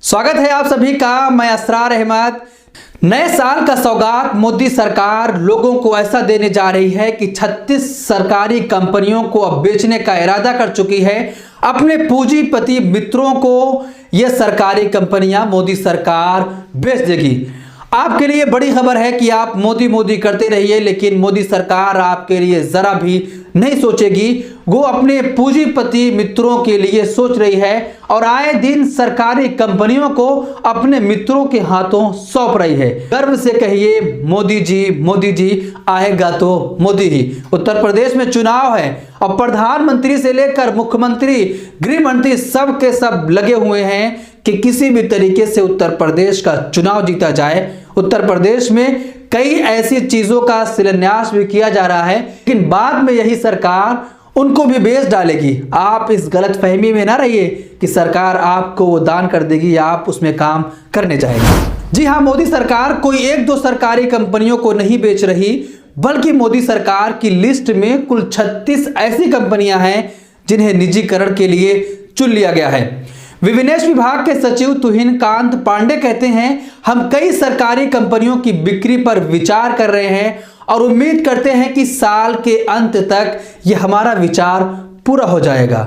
स्वागत है आप सभी का। मैं असरार अहमद। नए साल का सौगात मोदी सरकार लोगों को ऐसा देने जा रही है कि 36 सरकारी कंपनियों को अब बेचने का इरादा कर चुकी है। अपने पूंजीपति मित्रों को यह सरकारी कंपनियां मोदी सरकार बेच देगी। आपके लिए बड़ी खबर है कि आप मोदी मोदी करते रहिए, लेकिन मोदी सरकार आपके लिए जरा भी नहीं सोचेगी। वो अपने पूंजीपति मित्रों के लिए सोच रही है और आए दिन सरकारी कंपनियों को अपने मित्रों के हाथों सौंप रही है। गर्व से कहिए मोदी जी आएगा तो मोदी ही। उत्तर प्रदेश में चुनाव है और प्रधानमंत्री से लेकर मुख्यमंत्री, गृह मंत्री सब के सब लगे हुए हैं कि किसी भी तरीके से उत्तर प्रदेश का चुनाव जीता जाए। उत्तर प्रदेश में कई ऐसी चीजों का शिलान्यास भी किया जा रहा है, लेकिन बाद में यही सरकार उनको भी बेच डालेगी। आप इस गलतफहमी में ना रहिए कि सरकार आपको वो दान कर देगी या आप उसमें काम करने जाएंगे। जी हाँ, मोदी सरकार कोई एक दो सरकारी कंपनियों को नहीं बेच रही, बल्कि मोदी सरकार की लिस्ट में कुल 36 ऐसी कंपनियां हैं जिन्हें निजीकरण के लिए चुन लिया गया है। विनिवेश विभाग के सचिव तुहिन कांत पांडे कहते हैं, हम कई सरकारी कंपनियों की बिक्री पर विचार कर रहे हैं और उम्मीद करते हैं कि साल के अंत तक यह हमारा विचार पूरा हो जाएगा।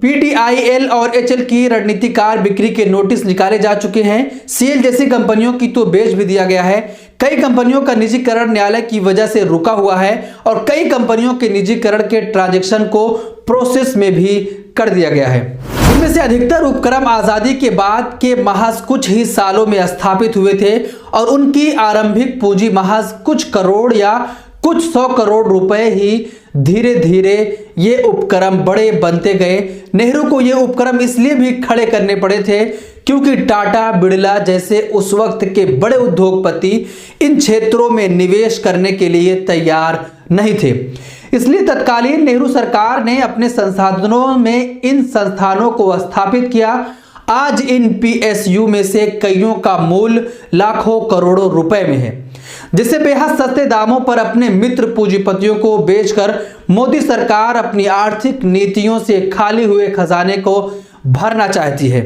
PTIL और HL की रणनीतिकार बिक्री के नोटिस निकाले जा चुके हैं। CL जैसी कंपनियों की तो बेच भी दिया गया है। कई कंपनियों का निजीकरण न्यायालय की वजह से रुका हुआ है और कई कंपनियों के निजीकरण के ट्रांजैक्शन को प्रोसेस में भी कर दिया गया है। इनमें से अधिकतर उपक्रम आजादी के बाद के महज कुछ ही सालों में स्थापित हुए थे और उनकी आरंभिक पूंजी महज कुछ करोड़ या कुछ 100 करोड़ रुपए ही। धीरे धीरे ये उपक्रम बड़े बनते गए। नेहरू को ये उपक्रम इसलिए भी खड़े करने पड़े थे क्योंकि टाटा, बिड़ला जैसे उस वक्त के बड़े उद्योगपति इन क्षेत्रों में निवेश करने के लिए तैयार नहीं थे। इसलिए तत्कालीन नेहरू सरकार ने अपने संसाधनों में इन संस्थानों को स्थापित किया। आज इन PSU में से कईयों का मूल्य लाखों करोड़ों रुपए में है, जिसे बेहद सस्ते दामों पर अपने मित्र पूंजीपतियों को बेचकर मोदी सरकार अपनी आर्थिक नीतियों से खाली हुए खजाने को भरना चाहती है।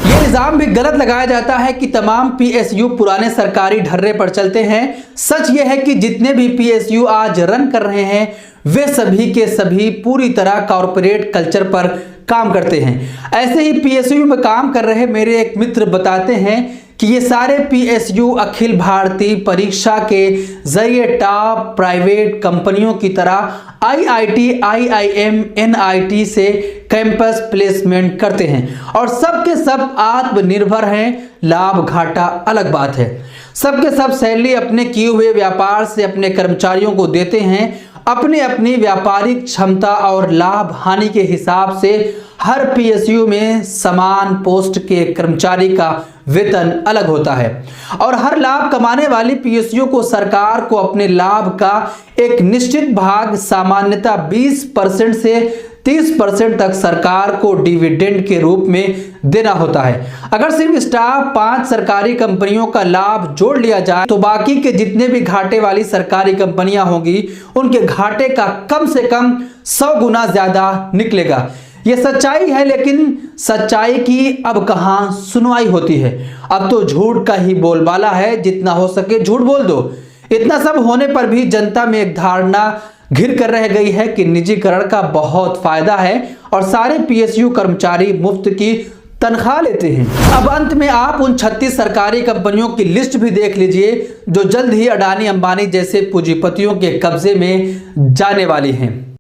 यह इल्जाम भी गलत लगाया जाता है कि तमाम PSU पुराने सरकारी ढर्रे पर चलते हैं। सच यह है कि जितने भी PSU आज रन कर रहे हैं वे सभी के सभी पूरी तरह कॉर्पोरेट कल्चर पर काम करते हैं। ऐसे ही PSU में काम कर रहे मेरे एक मित्र बताते हैं कि ये सारे PSU अखिल भारतीय परीक्षा के जरिए टॉप प्राइवेट कंपनियों की तरह IIT, IIM, NIT से कैंपस प्लेसमेंट करते हैं और सबके सब आत्मनिर्भर हैं। लाभ घाटा अलग बात है। सबके सब सैलरी अपने किए हुए व्यापार से अपने कर्मचारियों को देते हैं। अपनी अपनी व्यापारिक क्षमता और लाभ हानि के हिसाब से हर PSU में समान पोस्ट के कर्मचारी का वेतन अलग होता है और हर लाभ कमाने वाली PSU को सरकार को अपने लाभ का एक निश्चित भाग, सामान्यतः 20% से 30% तक सरकार को डिविडेंड के रूप में देना होता है। अगर सिर्फ स्टाफ 5 सरकारी कंपनियों का लाभ जोड़ लिया जाए तो बाकी के जितने भी घाटे वाली सरकारी कंपनियां होंगी उनके घाटे का कम से कम 100 गुना ज्यादा निकलेगा। यह सच्चाई है, लेकिन सच्चाई की अब कहां सुनवाई होती है। अब तो झूठ का ही बोलबाला है, जितना हो सके झूठ बोल दो। इतना सब होने पर भी जनता में एक धारणा घिर कर रह गई है कि निजीकरण का बहुत फायदा है और सारे PSU कर्मचारी मुफ्त की तनख्वाह लेते हैं। अब अंत में आप उन 36 सरकारी कंपनियों की लिस्ट भी देख लीजिए जो जल्द ही अडानी, अंबानी जैसे पूंजीपतियों के कब्जे में जाने वाली हैं।